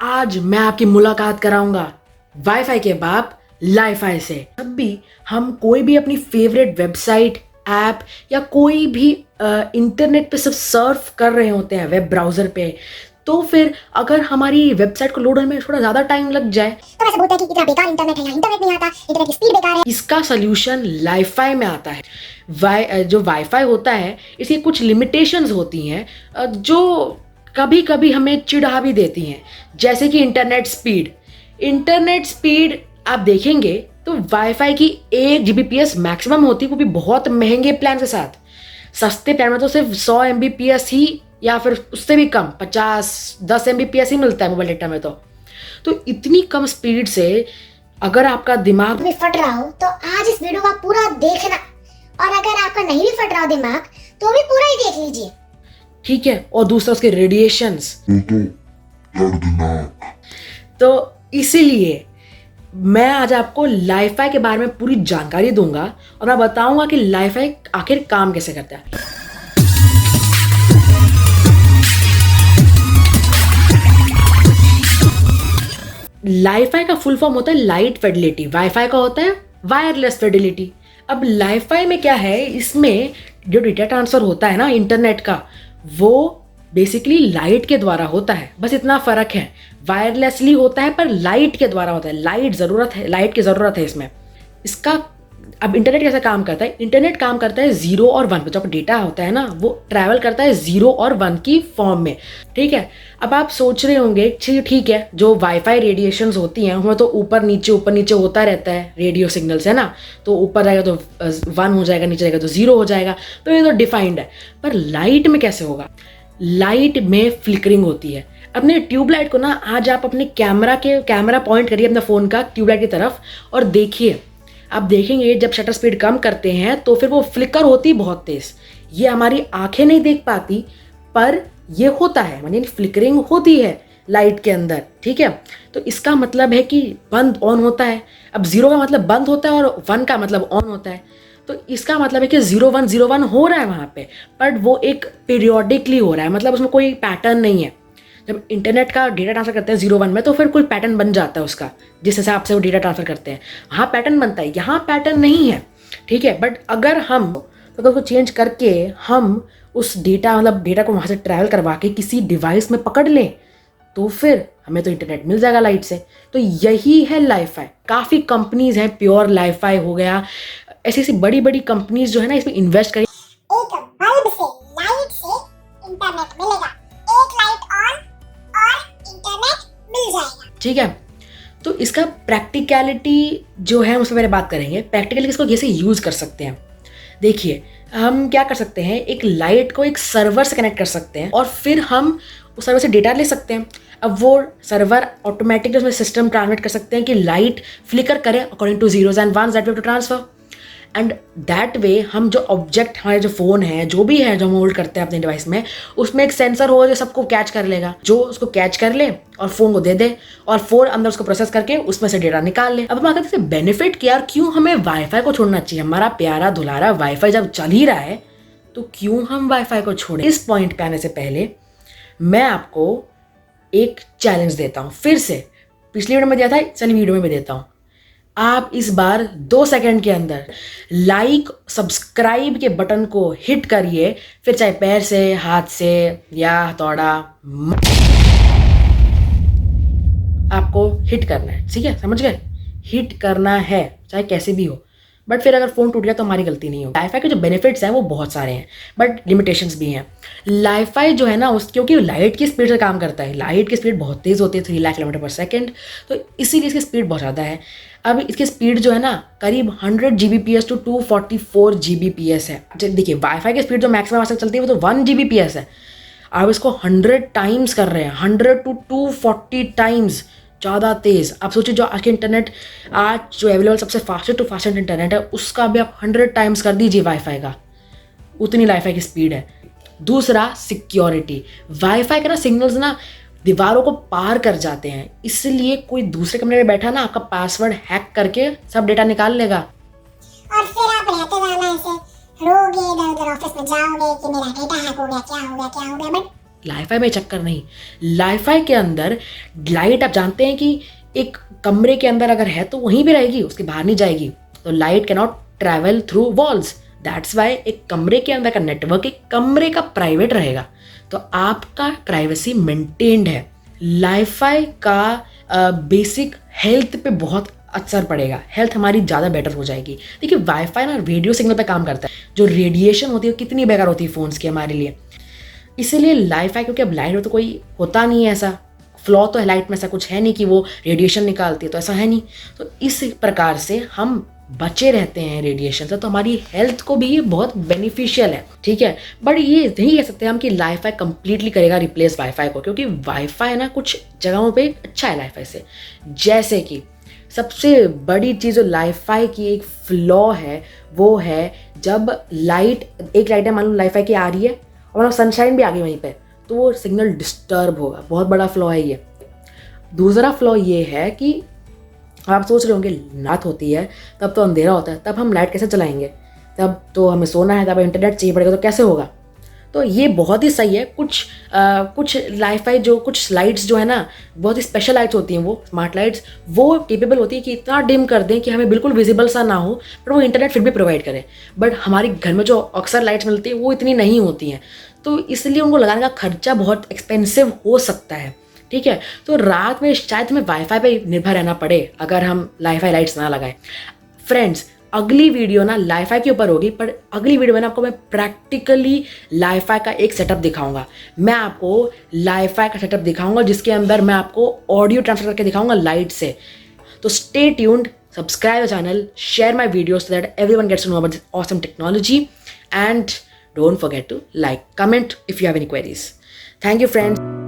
आज मैं आपकी मुलाकात कराऊंगा वाईफाई के बाप लाईफाई से। जब भी हम कोई भी अपनी फेवरेट वेबसाइट, ऐप या कोई भी इंटरनेट पे सब सर्फ कर रहे होते हैं वेब ब्राउज़र पे, तो फिर अगर हमारी वेबसाइट को लोड होने में थोड़ा ज़्यादा टाइम लग जाए तो ऐसे बोलते हैं कि इतना बेकार इंटरनेट है, यहाँ इंटरनेट नहीं आता, इंटरनेट की स्पीड बेकार है। इसका सोल्यूशन लाईफाई में आता है। जो वाईफाई होता है इसकी कुछ लिमिटेशंस होती हैं जो कभी कभी हमें चिढ़ा भी देती हैं, जैसे कि इंटरनेट स्पीड आप देखेंगे तो वाईफाई की 1 Gbps मैक्सिमम होती है, वो भी बहुत महंगे प्लान के साथ। सस्ते प्लान में तो सिर्फ 100 Mbps ही या फिर उससे भी कम 50-10 Mbps ही मिलता है मोबाइल डेटा में। तो इतनी कम स्पीड से अगर आपका दिमाग भी फट रहा हो तो आज इस वीडियो का पूरा देखना, और अगर आपका नहीं भी फट रहा हो दिमाग तो भी पूरा ही देख लीजिए, ठीक है। और दूसरा उसके रेडिएशंस, तो इसीलिए मैं आज आपको लाईफाई के बारे में पूरी जानकारी दूंगा और मैं बताऊंगा कि लाईफाई आखिर काम कैसे करता है। लाईफाई का फुल फॉर्म होता है लाइट फिडेलिटी, वाईफाई का होता है वायरलेस फिडेलिटी। अब लाईफाई में क्या है, इसमें जो डेटा ट्रांसफर होता है ना इंटरनेट का, वो बेसिकली लाइट के द्वारा होता है, बस इतना फर्क है। वायरलेसली होता है पर लाइट के द्वारा होता है, लाइट की ज़रूरत है इसमें। इसका अब इंटरनेट कैसे काम करता है, इंटरनेट काम करता है 0 और 1 पे। जब डेटा होता है ना वो ट्रैवल करता है 0 और 1 की फॉर्म में, ठीक है। अब आप सोच रहे होंगे ठीक है, जो वाईफाई रेडिएशंस होती हैं वो तो ऊपर नीचे होता रहता है, रेडियो सिग्नल्स है ना, तो ऊपर जाएगा तो 1 हो जाएगा, नीचे जाएगा तो 0 हो जाएगा, तो ये तो डिफाइंड है। पर लाइट में कैसे होगा, लाइट में फ्लिकरिंग होती है। अपने ट्यूबलाइट को ना आज आप अपने कैमरा पॉइंट करिए अपने फ़ोन का ट्यूबलाइट की तरफ और देखिए, आप देखेंगे जब शटर स्पीड कम करते हैं तो फिर वो फ्लिकर होती बहुत तेज़। ये हमारी आंखें नहीं देख पाती पर ये होता है, यानी फ्लिकरिंग होती है लाइट के अंदर, ठीक है। तो इसका मतलब है कि बंद ऑन होता है। अब 0 का मतलब बंद होता है और 1 का मतलब ऑन होता है, तो इसका मतलब है कि 0101 हो रहा है वहाँ पे, बट वो एक पीरियोडिकली हो रहा है, मतलब उसमें कोई पैटर्न नहीं है। जब इंटरनेट का डेटा ट्रांसफर करते हैं 01 में तो फिर कोई पैटर्न बन जाता है उसका, जिस हिसाब से वो डेटा ट्रांसफर करते हैं वहाँ पैटर्न बनता है, यहाँ पैटर्न नहीं है, ठीक है। बट अगर हम तो उसको चेंज करके हम उस डेटा को वहाँ से ट्रैवल करवा के किसी डिवाइस में पकड़ लें तो फिर हमें तो इंटरनेट मिल जाएगा लाइट से। तो यही है लाईफाई। काफ़ी कंपनीज हैं, प्योर लाईफाई हो गया, ऐसी बड़ी बड़ी कंपनीज जो है ना इसमें इन्वेस्ट करें। एक बल्ब से लाइट से इंटरनेट मिलेगा, एक लाइट ऑन और इंटरनेट मिल जाएगा, ठीक है। तो इसका प्रैक्टिकलिटी जो है उसमें पहले बात करेंगे। प्रैक्टिकली इसको कैसे यूज़ कर सकते हैं, देखिए हम क्या कर सकते हैं, एक लाइट को एक सर्वर से कनेक्ट कर सकते हैं और फिर हम उस सर्वर से डेटा ले सकते हैं। अब वो सर्वर ऑटोमेटिकली उसमें सिस्टम ट्रांसमिट कर सकते हैं कि लाइट फ्लिकर करे according to 0s and 1s that we have to transfer, and that way हम जो ऑब्जेक्ट हमारे जो फ़ोन है जो भी है जो हम होल्ड करते हैं अपने डिवाइस में, उसमें एक सेंसर होगा जो सबको कैच कर लेगा, जो उसको कैच कर ले और फ़ोन को दे दे और फ़ोन अंदर उसको प्रोसेस करके उसमें से डेटा निकाल ले। अब हम आगे बेनिफिट कि यार क्यों हमें वाईफाई को छोड़ना चाहिए, हमारा प्यारा दुलारा वाईफाई जब चल ही रहा है तो क्यों हम वाईफाई को छोड़ें। इस पॉइंट पे आने से पहले मैं आपको एक चैलेंज देता हूँ, फिर से पिछली वीडियो में दिया था, चलिए वीडियो में भी देता हूँ। आप इस बार 2 सेकंड के अंदर लाइक सब्सक्राइब के बटन को हिट करिए, फिर चाहे पैर से, हाथ से या हथौड़ा, आपको हिट करना है, ठीक है, समझ गए, हिट करना है चाहे कैसे भी हो। बट फिर अगर फ़ोन टूट गया तो हमारी गलती नहीं हो। लाईफाई के जो बेनिफिट्स हैं वो बहुत सारे हैं बट लिमिटेशंस भी हैं। लाईफाई जो है ना क्योंकि लाइट की स्पीड से काम करता है, लाइट की स्पीड बहुत तेज़ होती है 3 लाख किलोमीटर पर सेकेंड, तो इसीलिए इसकी स्पीड बहुत ज़्यादा है। अब इसकी स्पीड जो है ना करीब 100 Gbps टू 244 Gbps है। देखिए वाईफाई की स्पीड जो मैक्सिमम आज तक चलती है वो तो 1 Gbps है, अब इसको 100 टाइम्स कर रहे हैं, 100 to 240 टाइम्स ज़्यादा तेज़। आप सोचिए जो आज के इंटरनेट, आज जो अवेलेबल सबसे फास्टेस्ट इंटरनेट है उसका भी आप 100 टाइम्स कर दीजिए वाईफाई का, उतनी लाईफाई की स्पीड है। दूसरा सिक्योरिटी, वाईफाई का ना सिग्नल्स ना दीवारों को पार कर जाते हैं, इसलिए कोई दूसरे कमरे में बैठा ना आपका पासवर्ड हैक करके सब डेटा निकाल लेगा। और फिर आप रहते जाना ऐसे रोगे, इधर उधर ऑफिस में जाओगे कि मेरा डेटा हैक हो गया, क्या हो गया, बट लाईफाई में चक्कर नहीं, लाईफाई के अंदर लाइट आप जानते हैं कि एक कमरे के अंदर अगर है तो वहीं पे रहेगी, उसके बाहर नहीं जाएगी। तो light can not travel through walls, that's why एक कमरे के अंदर का नेटवर्क एक कमरे का प्राइवेट रहेगा, तो आपका प्राइवेसी मेंटेन्ड है। लाईफाई का बेसिक हेल्थ पे बहुत असर पड़ेगा, हेल्थ हमारी ज़्यादा बेटर हो जाएगी। देखिए वाईफाई ना रेडियो सिग्नल पे काम करता है, जो रेडिएशन होती है वो कितनी बेकार होती है फ़ोन्स की हमारे लिए। इसीलिए लाईफाई, क्योंकि अब लाइट हो तो कोई होता नहीं है ऐसा फ्लॉ, तो लाइट में ऐसा कुछ है नहीं कि वो रेडिएशन निकालती है, तो ऐसा है नहीं। तो इस प्रकार से हम बचे रहते हैं रेडिएशन से, तो हमारी हेल्थ को भी ये बहुत बेनिफिशियल है, ठीक है। बट ये नहीं कह सकते हम कि लाईफाई कंप्लीटली करेगा रिप्लेस वाईफाई को, क्योंकि वाईफाई ना कुछ जगहों पे अच्छा है लाईफाई से। जैसे कि सबसे बड़ी चीज़ जो लाईफाई की एक फ्लॉ है वो है जब लाइट, एक लाइट है मान लो लाईफाई की आ रही है और सनशाइन भी आ गई वहीं पे, तो वो सिग्नल डिस्टर्ब होगा, बहुत बड़ा फ्लॉ है ये। दूसरा फ्लॉ ये है कि आप सोच रहे होंगे रात होती है तब तो अंधेरा होता है, तब हम लाइट कैसे चलाएंगे, तब तो हमें सोना है, तब इंटरनेट चाहिए पड़ेगा, तो कैसे होगा। तो ये बहुत ही सही है। कुछ लाईफाई जो कुछ लाइट्स जो है ना, बहुत ही स्पेशल लाइट्स होती हैं, वो स्मार्ट लाइट्स, वो केपेबल होती है कि इतना डिम कर दें कि हमें बिल्कुल विजिबल सा ना हो, पर वो इंटरनेट फिर भी प्रोवाइड करें। बट हमारे घर में जो अक्सर लाइट्स मिलती है वो इतनी नहीं होती हैं, तो इसलिए उनको लगाने का खर्चा बहुत एक्सपेंसिव हो सकता है, ठीक है। तो रात में शायद हमें वाईफाई पे निर्भर रहना पड़े अगर हम लाईफाई लाइट्स ना लगाएं। फ्रेंड्स, अगली वीडियो ना लाईफाई के ऊपर होगी, पर अगली वीडियो में ना आपको मैं प्रैक्टिकली लाईफाई का एक सेटअप दिखाऊंगा। मैं आपको लाईफाई का सेटअप दिखाऊंगा जिसके अंदर मैं आपको ऑडियो ट्रांसफर करके दिखाऊंगा लाइट से। तो stay tuned, subscribe the channel, share my videos so that everyone gets to know about this awesome technology, and don't forget to like, comment if you have any queries. Thank you friends.